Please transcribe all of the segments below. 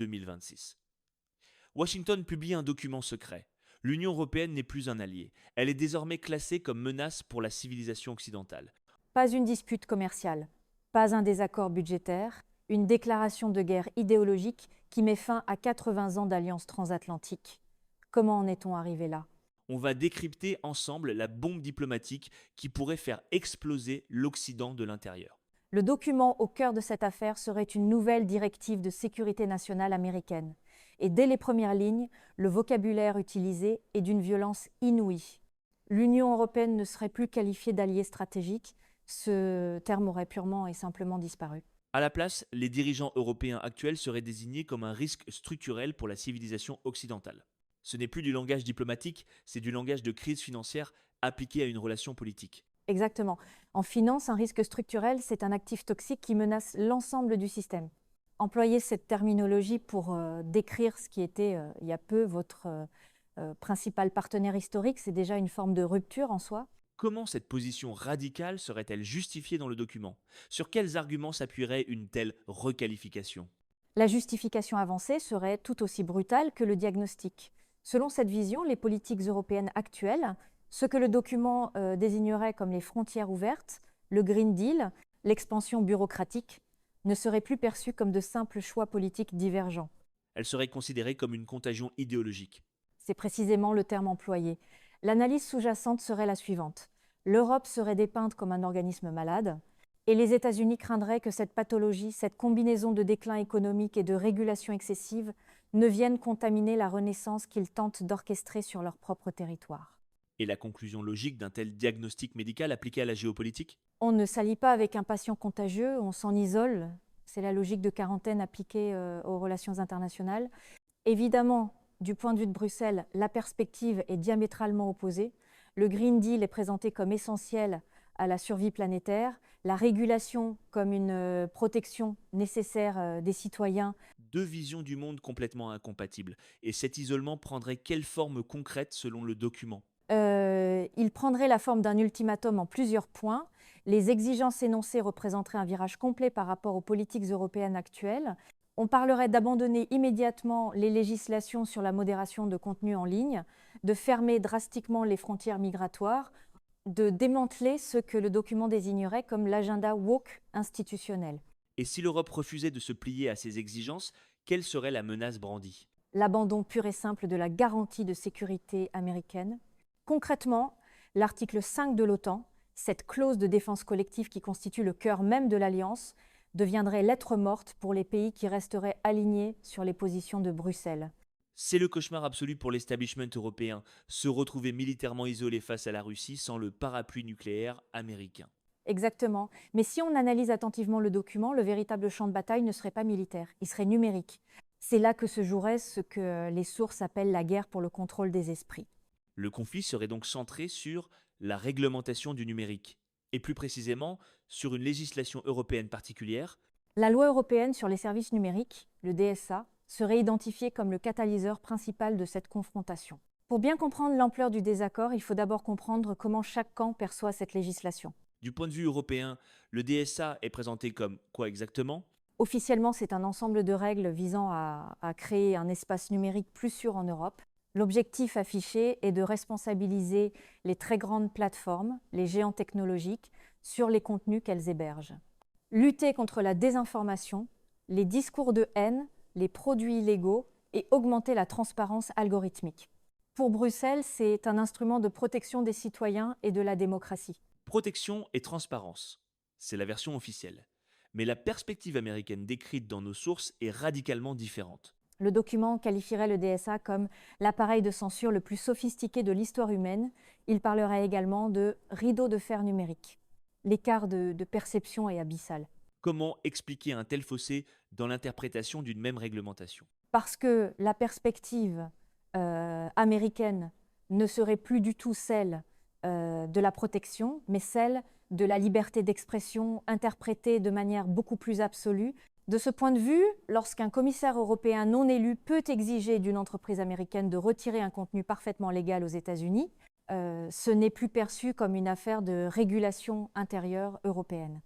2026. Washington publie un document secret. L'Union européenne n'est plus un allié. Elle est désormais classée comme menace pour la civilisation occidentale. Pas une dispute commerciale, pas un désaccord budgétaire, une déclaration de guerre idéologique qui met fin à 80 ans d'alliance transatlantique. Comment en est-on arrivé là? On va décrypter ensemble la bombe diplomatique qui pourrait faire exploser l'Occident de l'intérieur. Le document au cœur de cette affaire serait une nouvelle directive de sécurité nationale américaine. Et dès les premières lignes, le vocabulaire utilisé est d'une violence inouïe. L'Union européenne ne serait plus qualifiée d'allié stratégique, ce terme aurait purement et simplement disparu. À la place, les dirigeants européens actuels seraient désignés comme un risque structurel pour la civilisation occidentale. Ce n'est plus du langage diplomatique, c'est du langage de crise financière appliqué à une relation politique. Exactement. En finance, un risque structurel, c'est un actif toxique qui menace l'ensemble du système. Employer cette terminologie pour décrire ce qui était, il y a peu, votre principal partenaire historique, c'est déjà une forme de rupture en soi. Comment cette position radicale serait-elle justifiée dans le document? Sur quels arguments s'appuierait une telle requalification? La justification avancée serait tout aussi brutale que le diagnostic. Selon cette vision, les politiques européennes actuelles, ce que le document désignerait comme les frontières ouvertes, le Green Deal, l'expansion bureaucratique, ne seraient plus perçus comme de simples choix politiques divergents. Elle serait considérée comme une contagion idéologique. C'est précisément le terme employé. L'analyse sous-jacente serait la suivante. L'Europe serait dépeinte comme un organisme malade, et les États-Unis craindraient que cette pathologie, cette combinaison de déclin économique et de régulation excessive, ne vienne contaminer la renaissance qu'ils tentent d'orchestrer sur leur propre territoire. Et la conclusion logique d'un tel diagnostic médical appliqué à la géopolitique? On ne s'allie pas avec un patient contagieux, on s'en isole. C'est la logique de quarantaine appliquée aux relations internationales. Évidemment, du point de vue de Bruxelles, la perspective est diamétralement opposée. Le Green Deal est présenté comme essentiel à la survie planétaire, la régulation comme une protection nécessaire des citoyens. Deux visions du monde complètement incompatibles. Et cet isolement prendrait quelle forme concrète selon le document? Il prendrait la forme d'un ultimatum en plusieurs points. Les exigences énoncées représenteraient un virage complet par rapport aux politiques européennes actuelles. On parlerait d'abandonner immédiatement les législations sur la modération de contenu en ligne, de fermer drastiquement les frontières migratoires, de démanteler ce que le document désignerait comme l'agenda woke institutionnel. Et si l'Europe refusait de se plier à ces exigences, quelle serait la menace brandie? L'abandon pur et simple de la garantie de sécurité américaine. Concrètement, l'article 5 de l'OTAN, cette clause de défense collective qui constitue le cœur même de l'Alliance, deviendrait lettre morte pour les pays qui resteraient alignés sur les positions de Bruxelles. C'est le cauchemar absolu pour l'establishment européen, se retrouver militairement isolé face à la Russie sans le parapluie nucléaire américain. Exactement. Mais si on analyse attentivement le document, le véritable champ de bataille ne serait pas militaire, il serait numérique. C'est là que se jouerait ce que les sources appellent la guerre pour le contrôle des esprits. Le conflit serait donc centré sur la réglementation du numérique, et plus précisément sur une législation européenne particulière. La loi européenne sur les services numériques, le DSA, serait identifiée comme le catalyseur principal de cette confrontation. Pour bien comprendre l'ampleur du désaccord, il faut d'abord comprendre comment chaque camp perçoit cette législation. Du point de vue européen, le DSA est présenté comme quoi exactement? Officiellement, c'est un ensemble de règles visant à créer un espace numérique plus sûr en Europe. L'objectif affiché est de responsabiliser les très grandes plateformes, les géants technologiques, sur les contenus qu'elles hébergent. Lutter contre la désinformation, les discours de haine, les produits illégaux et augmenter la transparence algorithmique. Pour Bruxelles, c'est un instrument de protection des citoyens et de la démocratie. Protection et transparence. C'est la version officielle. Mais la perspective américaine décrite dans nos sources est radicalement différente. Le document qualifierait le DSA comme l'appareil de censure le plus sophistiqué de l'histoire humaine. Il parlerait également de rideau de fer numérique. L'écart de perception est abyssal. Comment expliquer un tel fossé dans l'interprétation d'une même réglementation? Parce que la perspective américaine ne serait plus du tout celle de la protection, mais celle de la liberté d'expression interprétée de manière beaucoup plus absolue. De ce point de vue, lorsqu'un commissaire européen non élu peut exiger d'une entreprise américaine de retirer un contenu parfaitement légal aux États-Unis, ce n'est plus perçu comme une affaire de régulation intérieure européenne.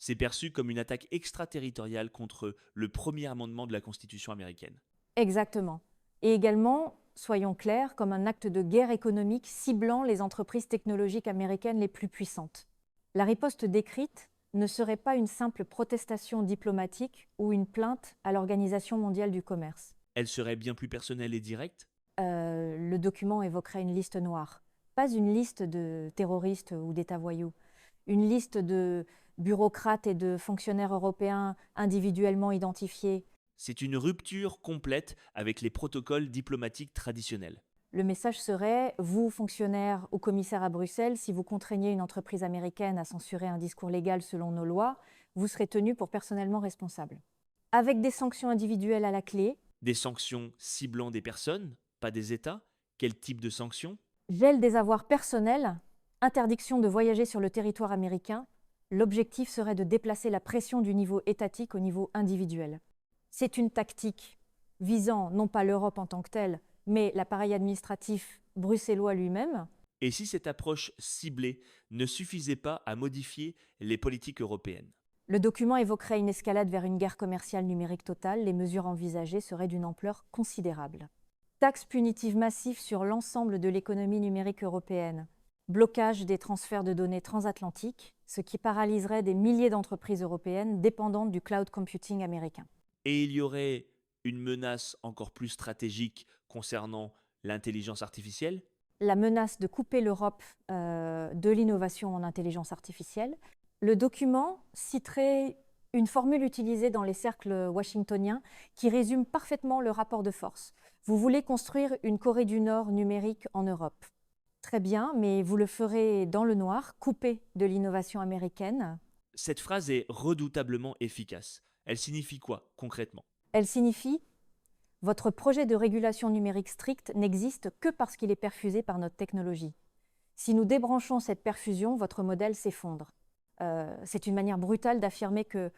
C'est perçu comme une attaque extraterritoriale contre le premier amendement de la Constitution américaine. Exactement. Et également, soyons clairs, comme un acte de guerre économique ciblant les entreprises technologiques américaines les plus puissantes. La riposte décrite ne serait pas une simple protestation diplomatique ou une plainte à l'Organisation mondiale du commerce. Elle serait bien plus personnelle et directe. Le document évoquerait une liste noire, pas une liste de terroristes ou d'États voyous, une liste de bureaucrates et de fonctionnaires européens individuellement identifiés. C'est une rupture complète avec les protocoles diplomatiques traditionnels. Le message serait, vous, fonctionnaires ou commissaires à Bruxelles, si vous contraignez une entreprise américaine à censurer un discours légal selon nos lois, vous serez tenus pour personnellement responsables. Avec des sanctions individuelles à la clé, Des sanctions ciblant des personnes, pas des États. Quel type de sanctions? gel des avoirs personnels, interdiction de voyager sur le territoire américain, l'objectif serait de déplacer la pression du niveau étatique au niveau individuel. C'est une tactique visant non pas l'Europe en tant que telle, mais l'appareil administratif bruxellois lui-même. Et si cette approche ciblée ne suffisait pas à modifier les politiques européennes? Le document évoquerait une escalade vers une guerre commerciale numérique totale. Les mesures envisagées seraient d'une ampleur considérable. Taxes punitives massives sur l'ensemble de l'économie numérique européenne. Blocage des transferts de données transatlantiques, ce qui paralyserait des milliers d'entreprises européennes dépendantes du cloud computing américain. Et il y aurait une menace encore plus stratégique concernant l'intelligence artificielle? La menace de couper l'Europe de l'innovation en intelligence artificielle. Le document citerait une formule utilisée dans les cercles washingtoniens qui résume parfaitement le rapport de force. Vous voulez construire une Corée du Nord numérique en Europe. Très bien, mais vous le ferez dans le noir, coupé de l'innovation américaine. Cette phrase est redoutablement efficace. Elle signifie quoi concrètement? Elle signifie « Votre projet de régulation numérique stricte n'existe que parce qu'il est perfusé par notre technologie. Si nous débranchons cette perfusion, votre modèle s'effondre. » C'est une manière brutale d'affirmer que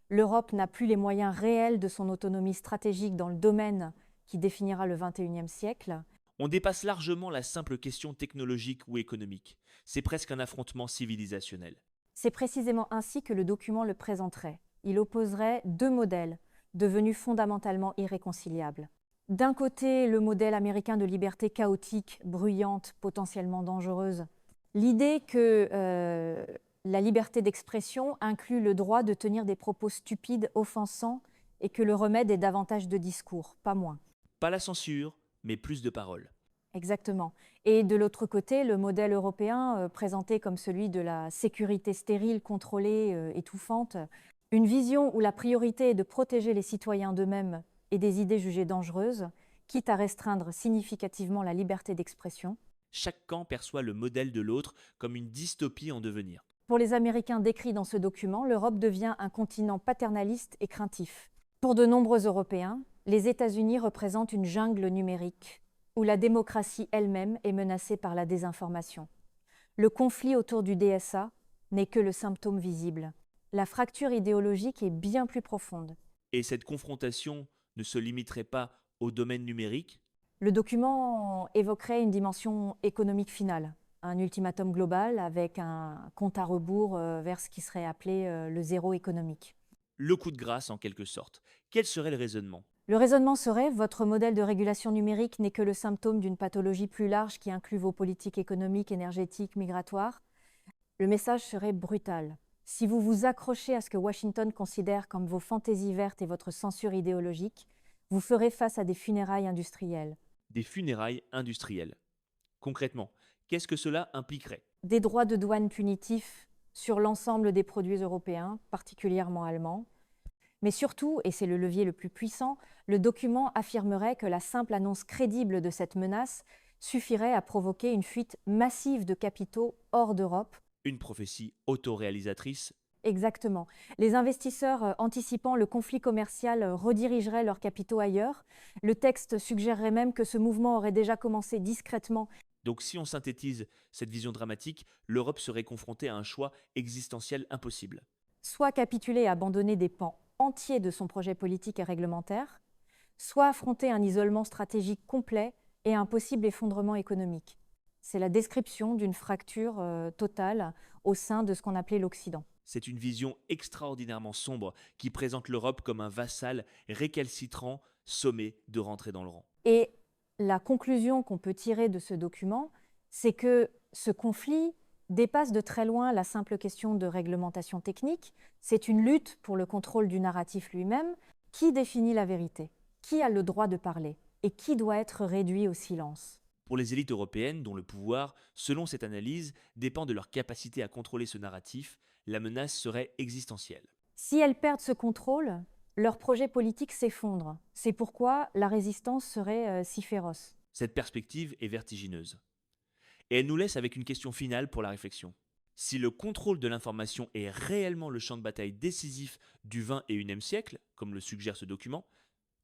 l'Europe n'a plus les moyens réels de son autonomie stratégique dans le domaine qui définira le XXIe siècle. On dépasse largement la simple question technologique ou économique. C'est presque un affrontement civilisationnel. C'est précisément ainsi que le document le présenterait. Il opposerait deux modèles, devenus fondamentalement irréconciliables. D'un côté, le modèle américain de liberté chaotique, bruyante, potentiellement dangereuse. L'idée que la liberté d'expression inclut le droit de tenir des propos stupides, offensants, et que le remède est davantage de discours, pas moins. Pas la censure, mais plus de paroles. Exactement. Et de l'autre côté, le modèle européen, présenté comme celui de la sécurité stérile, contrôlée, étouffante, une vision où la priorité est de protéger les citoyens d'eux-mêmes et des idées jugées dangereuses, quitte à restreindre significativement la liberté d'expression. Chaque camp perçoit le modèle de l'autre comme une dystopie en devenir. Pour les Américains décrits dans ce document, l'Europe devient un continent paternaliste et craintif. Pour de nombreux Européens, les États-Unis représentent une jungle numérique, où la démocratie elle-même est menacée par la désinformation. Le conflit autour du DSA n'est que le symptôme visible. La fracture idéologique est bien plus profonde. Et cette confrontation ne se limiterait pas au domaine numérique? Le document évoquerait une dimension économique finale, un ultimatum global avec un compte à rebours vers ce qui serait appelé le zéro économique. Le coup de grâce en quelque sorte. Quel serait le raisonnement? Le raisonnement serait « Votre modèle de régulation numérique n'est que le symptôme d'une pathologie plus large qui inclut vos politiques économiques, énergétiques, migratoires. » Le message serait brutal. Si vous vous accrochez à ce que Washington considère comme vos fantaisies vertes et votre censure idéologique, vous ferez face à des funérailles industrielles. Des funérailles industrielles. Concrètement, qu'est-ce que cela impliquerait? Des droits de douane punitifs sur l'ensemble des produits européens, particulièrement allemands. Mais surtout, et c'est le levier le plus puissant, le document affirmerait que la simple annonce crédible de cette menace suffirait à provoquer une fuite massive de capitaux hors d'Europe. Une prophétie autoréalisatrice? Exactement. Les investisseurs anticipant le conflit commercial redirigeraient leurs capitaux ailleurs. Le texte suggérerait même que ce mouvement aurait déjà commencé discrètement. Donc si on synthétise cette vision dramatique, l'Europe serait confrontée à un choix existentiel impossible. Soit capituler et abandonner des pans entiers de son projet politique et réglementaire, soit affronter un isolement stratégique complet et un possible effondrement économique. C'est la description d'une fracture totale au sein de ce qu'on appelait l'Occident. C'est une vision extraordinairement sombre qui présente l'Europe comme un vassal récalcitrant sommé de rentrer dans le rang. Et la conclusion qu'on peut tirer de ce document, c'est que ce conflit dépasse de très loin la simple question de réglementation technique. C'est une lutte pour le contrôle du narratif lui-même. Qui définit la vérité? Qui a le droit de parler? Et qui doit être réduit au silence? Pour les élites européennes, dont le pouvoir, selon cette analyse, dépend de leur capacité à contrôler ce narratif, la menace serait existentielle. Si elles perdent ce contrôle, leur projet politique s'effondre. C'est pourquoi la résistance serait si féroce. Cette perspective est vertigineuse. Et elle nous laisse avec une question finale pour la réflexion. Si le contrôle de l'information est réellement le champ de bataille décisif du XXIe siècle, comme le suggère ce document,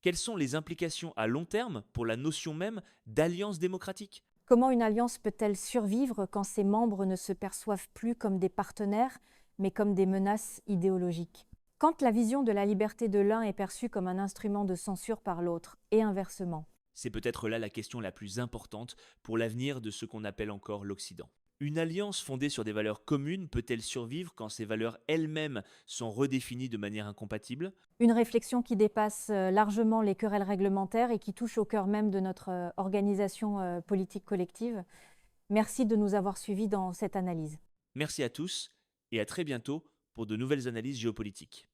quelles sont les implications à long terme pour la notion même d'alliance démocratique? Comment une alliance peut-elle survivre quand ses membres ne se perçoivent plus comme des partenaires, mais comme des menaces idéologiques? Quand la vision de la liberté de l'un est perçue comme un instrument de censure par l'autre, et inversement. C'est peut-être là la question la plus importante pour l'avenir de ce qu'on appelle encore l'Occident. Une alliance fondée sur des valeurs communes peut-elle survivre quand ces valeurs elles-mêmes sont redéfinies de manière incompatible? Une réflexion qui dépasse largement les querelles réglementaires et qui touche au cœur même de notre organisation politique collective. Merci de nous avoir suivis dans cette analyse. Merci à tous et à très bientôt pour de nouvelles analyses géopolitiques.